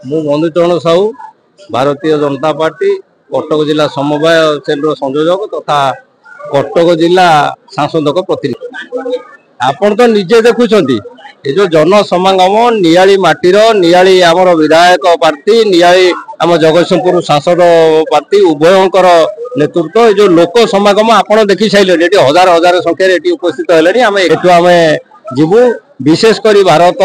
ମୁଁ ବନ୍ଧୁଚରଣ ସାହୁ ଭାରତୀय जनता पार्टी कटक जिला समवाय सेल संयोजक तथा कटक जिला सांसदक प्रतिनिधि। आपण तो निजे देखुंट ये जो जन समागम नियाली माटीर नियाली आमर विधायक प्रार्थी नियाली आम जगतसिंहपुर सांसद प्रार्थी उभयंकर नेतृत्व ये जो लोक समागम आपण देखी सारे हजार हजार संख्यार उपस्थित है। आम जीवु विशेषकर भारत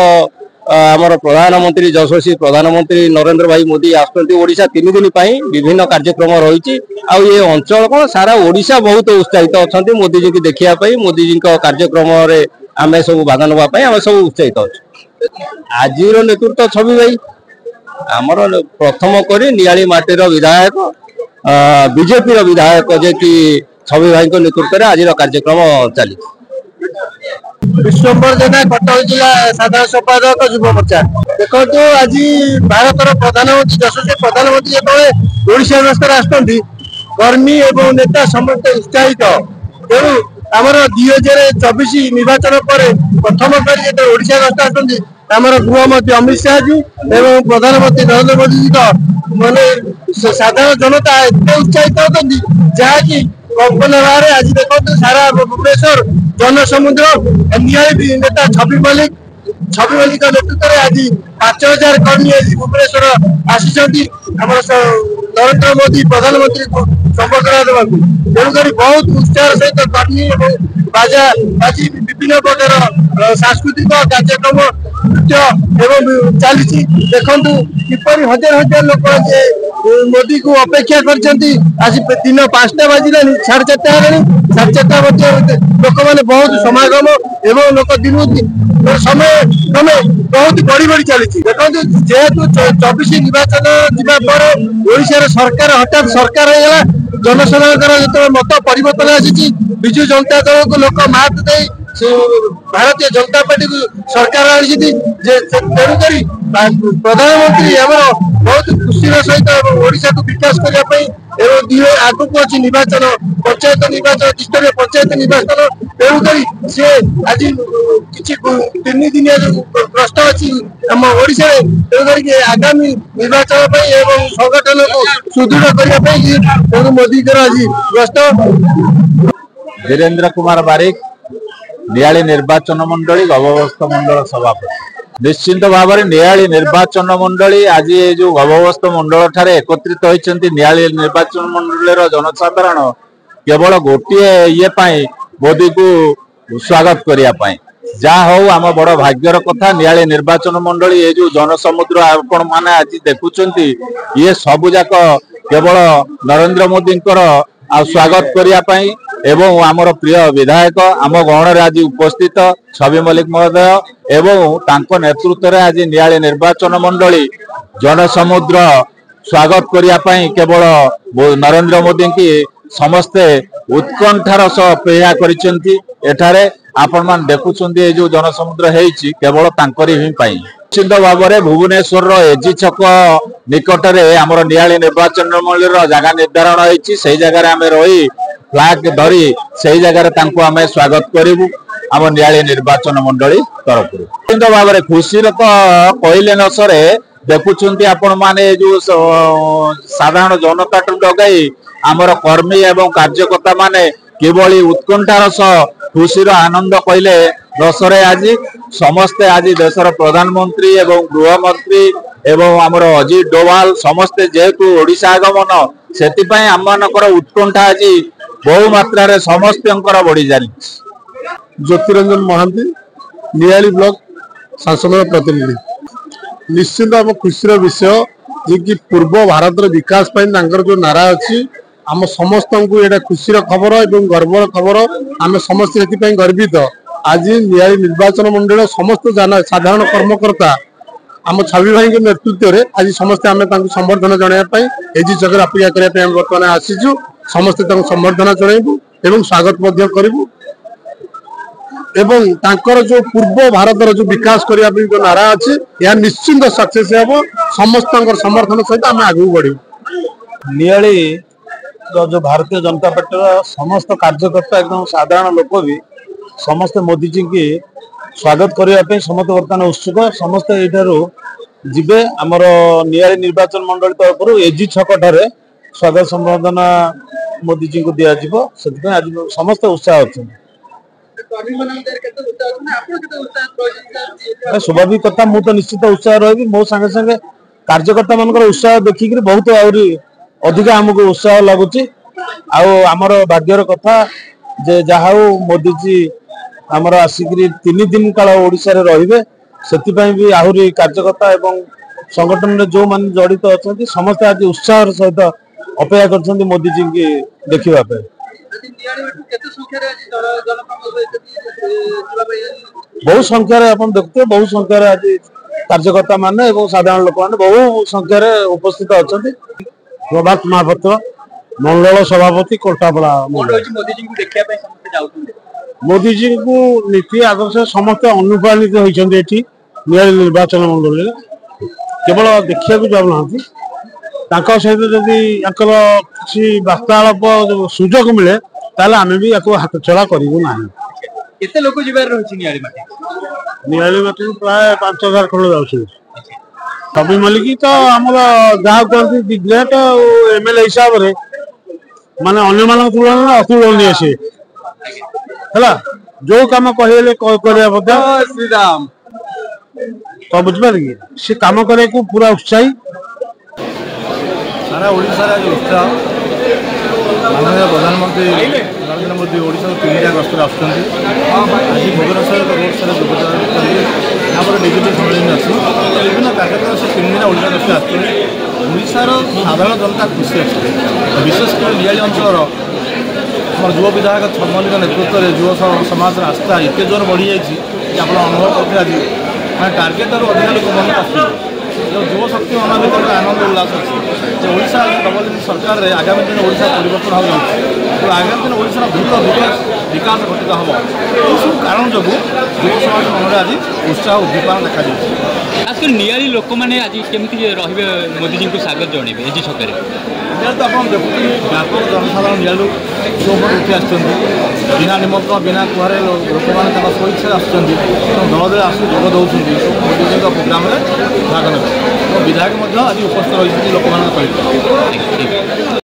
आमर प्रधानमंत्री यशस्वी प्रधानमंत्री नरेंद्र भाई मोदी आशा 3 दिन विभिन्न कार्यक्रम रही ये अंचल कौन सारा ओडिशा बहुत उत्साहित अच्छा मोदी जी की देखापी मोदी जी कार्यक्रम आम सब भाग नापी आम सब उत्साहित अच्छे। आज नेतृत्व छवि भाई आमर प्रथम कर नियाली माटीर विधायक बीजेपी विधायक जे कि छवि भाई नेतृत्व में आज कार्यक्रम चली। विश्वम्बर जेना कटक जिला साधारण संपादक युव मोर्चा देखो आज भारत प्रधानमंत्री यशस्वी प्रधानमंत्री जो ओडिशा गस्तर आसुँच कर्मी और नेता समस्त उत्साहित तेणु आमर 2024 निर्वाचन पर प्रथम कर ओडिशा गस्त आसुँच आमर गृहमंत्री अमित शाह जी और प्रधानमंत्री नरेंद्र मोदी जी का माने साधारण जनता एत उत्साहित होती जहाँकि कल्पना बाहर आज देखो सारा भुवनेश्वर जनसमुद्र नियाली नेता छवि मल्लिक नेतृत्व में आज 5000 कर्मी भुवनेश्वर आसी नरेंद्र मोदी प्रधानमंत्री को संबर्धना देवा तेणुक बहुत उत्साह सहित कर्मी और बाजा आज विभिन्न प्रकार सांस्कृतिक कार्यक्रम नृत्य एवं चली देखु किपर हजार हजार लोक मोदी को अपेक्षा कर आज दिन 5टा बाजिला 4:30 है 4:30 लोक मैंने बहुत समागम एवं लोक दिन समय समय बहुत बढ़ी बढ़ी चली देखो जेहेतु 24 निर्वाचन जावापर ओडिशा सरकार हठात सरकार होगा जनसाधारण जो मत परिवर्तन आसी विजु जनता दल को लोक मात दे भारतीय जनता पार्टी को सरकार तेणुक प्रधानमंत्री आम बहुत खुशी सहित ओडिशा को विकास करने आगु को अच्छी निर्वाचन पंचायत निर्वाचन स्तरीय पंचायत निर्वाचन तेणुक सी आज कि 3 दिन प्रश्न अच्छी आम ओडिशा तेणुक आगामी निर्वाचन संगठन को सुदृढ़ करने मोदी आज गस्त। वीरेंद्र कुमार बारिक नियाली निर्वाचन मंडली गभवस्थ मंडल सभापति निश्चिंत भाव में नियाली निर्वाचन मंडली आज जो गभवस्थ मंडल ठारे एकत्रित होती नियाली निर्वाचन मंडल जनसाधारण केवल गोटे ये मोदी को स्वागत करने जहा हूँ आम बड़ भाग्यर कथा नियाली निर्वाचन मंडली ये जो जनसमुद्र आपण मैंने आज देखुंट ये सबुजाक केवल नरेंद्र मोदी स्वागत करने एवं आमर प्रिय विधायक आम गहन आज उपस्थित छवि मल्लिक महोदय एवं तांको नेतृत्व में आज नियाली निर्वाचन मंडली जनसमुद्र स्वागत करने केवल नरेंद्र मोदी की समस्ते उत्कंठार सह अपेक्षा करें आपण मान देखुंट ये जो जनसमुद्र है केवल तांकरी निश्चित भाव में भुवनेश्वर एजी छक निकट में आमर नियाली निर्वाचन मंडली जगह निर्धारण होती से जगह आम रही फ्लैग धरी से जगह आम स्वागत करूँ आम नियाली निर्वाचन मंडली तरफ निश्चित भाव में खुशी तो कहले न सरे देखुंट आपण मैंने जो साधारण जनता लगे आमर कर्मी एवं कार्यकर्ता माने किभली उत्कंठार सह खुशीर आनंद कहले दशरे आज समस्ते आज देशर प्रधानमंत्री एवं गृहमंत्री एवं आमर अजित डोभाल समस्ते जेहेतु ओडिशा आगमन से आम मानकर उत्कंठा आज बहु मात्रा समस्त बढ़ी जारी। ज्योतिरंजन महांती नियाली ब्लॉक सांसद प्रतिनिधि निश्चित आम खुशी विषय जे कि पूर्व भारत विकास जो नारा अच्छी आम समस्त को यहाँ खुशी खबर और गर्वर खबर आम समस्त से गर्वित आज नियाली निर्वाचन मंडल समस्त साधारण कर्मकर्ता आम छवि भाई के नेतृत्व में आज समस्ते आम संबर्धना जनवाई एजी चक्र अपेक्षा करने बर्तमान आसीचु समस्ते संबर्धना जनइबू एवं स्वागत करूँ एवं तांकर जो पूर्व भारत जो विकास करने जो नारा अच्छी यह निश्चिंत सक्सेस हम समस्त समर्थन सहित आम आगे बढ़ू। नियाली जो भारतीय जनता पार्टी समस्त कार्यकर्ता एकदम साधारण लोक भी समस्त मोदी जी की स्वागत करने समस्त बर्तमान उत्सुक समस्त यू ଯିବେ ଆମର ନିଆଳି ନିର୍ବାଚନ ମଣ୍ଡଳୀ ତରଫରୁ ଏଜି ଛକ ଠାରେ ସ୍ୱାଗତ ସମ୍ବର୍ଦ୍ଧନା ମୋଦିଜୀଙ୍କୁ ଦିଆଯିବ। ସେଥିପାଇଁ ଆଜି ସମସ୍ତେ ଉତ୍ସାହ ଅଛନ୍ତି। ସ୍ୱାଭାବିକ କଥା, ମୁଁ ତ ନିଶ୍ଚିତ ଉତ୍ସାହ ରହିବି। ମୋ ସାଙ୍ଗେ ସାଙ୍ଗେ କାର୍ଯ୍ୟକର୍ତ୍ତା ମାନଙ୍କର ଉତ୍ସାହ ଦେଖିକିରି ବହୁତ ଆହୁରି ଅଧିକା ଆମକୁ ଉତ୍ସାହ ଲାଗୁଛି। ଆଉ ଆମର ଭାଗ୍ୟର କଥା ଯେ ଯାହା ହଉ ମୋଦିଜୀ ଆମର ଆସିକିରି 3 ଦିନ କାଳ ଓଡିଶାରେ ରହିବେ। ସେଥିପାଇଁ ବି ଆହୁରି କାର୍ଯ୍ୟକର୍ତ୍ତା ଏବଂ ସଂଗଠନରେ ଯୋଉମାନେ ଜଡିତ ଅଛନ୍ତି ସମସ୍ତେ ଆଜି ଉତ୍ସାହର ସହିତ ଅପେକ୍ଷା କରିଛନ୍ତି ମୋଦିଜୀଙ୍କୁ ଦେଖିବା ପାଇଁ। ବହୁ ସଂଖ୍ୟାରେ ଆପଣ ଦେଖୁଥିବେ, ବହୁ ସଂଖ୍ୟାରେ ଆଜି କାର୍ଯ୍ୟକର୍ତ୍ତା ମାନେ ଏବଂ ସାଧାରଣ ଲୋକମାନେ ବହୁ ସଂଖ୍ୟାରେ ଉପସ୍ଥିତ ଅଛନ୍ତି। ପ୍ରଭାତ ମହାପାତ୍ର, ମଣ୍ଡଳ ସଭାପତି, କୋଟାପଡ଼ା। ମୋଦିଜୀଙ୍କୁ ନୀତି ଆଦର୍ଶ ସମସ୍ତେ ଅନୁପ୍ରାଣିତ ହୋଇଛନ୍ତି। ଏଠି ନିଆଳି ନିର୍ବାଚନ ମଣ୍ଡଳୀରେ କେବଳ ଦେଖିବାକୁ ଯାଉନାହାନ୍ତି, ତାଙ୍କ ସହିତ ଯଦି ୟାଙ୍କର କିଛି ବାର୍ତ୍ତାଳାପ ସୁଯୋଗ ମିଳେ ତାହେଲେ ଆମେ ବି ୟାକୁ ହାତଛଡା କରିବୁ ନାହିଁ। କେତେ ଲୋକ ଯିବାର ରହିଛି ନିଆଳି ମାଟିରୁ ପ୍ରାୟ 5000 ଖଣ୍ଡ ଯାଉଛନ୍ତି। କବି ମଲ୍ଲିକ ତ ଆମର ଯାହା କୁହନ୍ତି ଗ୍ରେଟ ଆଉ MLA ହିସାବରେ ମାନେ ଅନ୍ୟମାନଙ୍କ ତୁଳନାରେ ଅତୁଳନୀୟ ସେ ହେଲା। ଯୋଉ କାମ କହିଲେ କରିବା କଥା ଶ୍ରୀରାମ ତ ବୁଝିପାରିଲେ କି ସେ କାମ କରିବାକୁ ପୁରା ଉତ୍ସାହୀ। सारा ओडिशा उत्साह माननीय प्रधानमंत्री नरेंद्र मोदी ओडिशा 3 गस्तर आज भुवनेश्वर रोड सारे जोगदान कर डिजिटल सम्मेलन अच्छी विभिन्न कार्यक्रम से 3 दिन ओडिशा गस्तर आशार साधारण जनता खुशी अच्छे। विशेषकर नियाली अंचल आम युव विधायक छमल्लिक नेतृत्व में युव समाज आस्था एत जोर बढ़ी जाइए आप अनुभव करते आज मैं टार्गेट अधिक लोक मन आसुचे युव शक्ति मन भर आनंद उल्लास अच्छी ओडिशा डबल इंजिन सरकार में आगामी दिन ओडिशा परिवर्तन हो जाए तो आगामी दिन ओडिशा द्रुत विकास घटित हम यह सब कारण जो युव समाज मन में आज उत्साह उद्दीपना देखा खासकर नियाली लोक मैंने आज केमती रे मोदीजी को स्वागत जनइबे एजी छकरे नियाली तो आप देखुते व्यापक जनसाधारण नियालू जो उठी आसुँच बिना निमंत्रण बिना कुहारे लोक मैंने स्वइच्छा आसुँच दल दल आस जोग दौरान मोदीजी प्रोग्राम में भाग ने विधायक आज उपस्थित रही लोक सहित।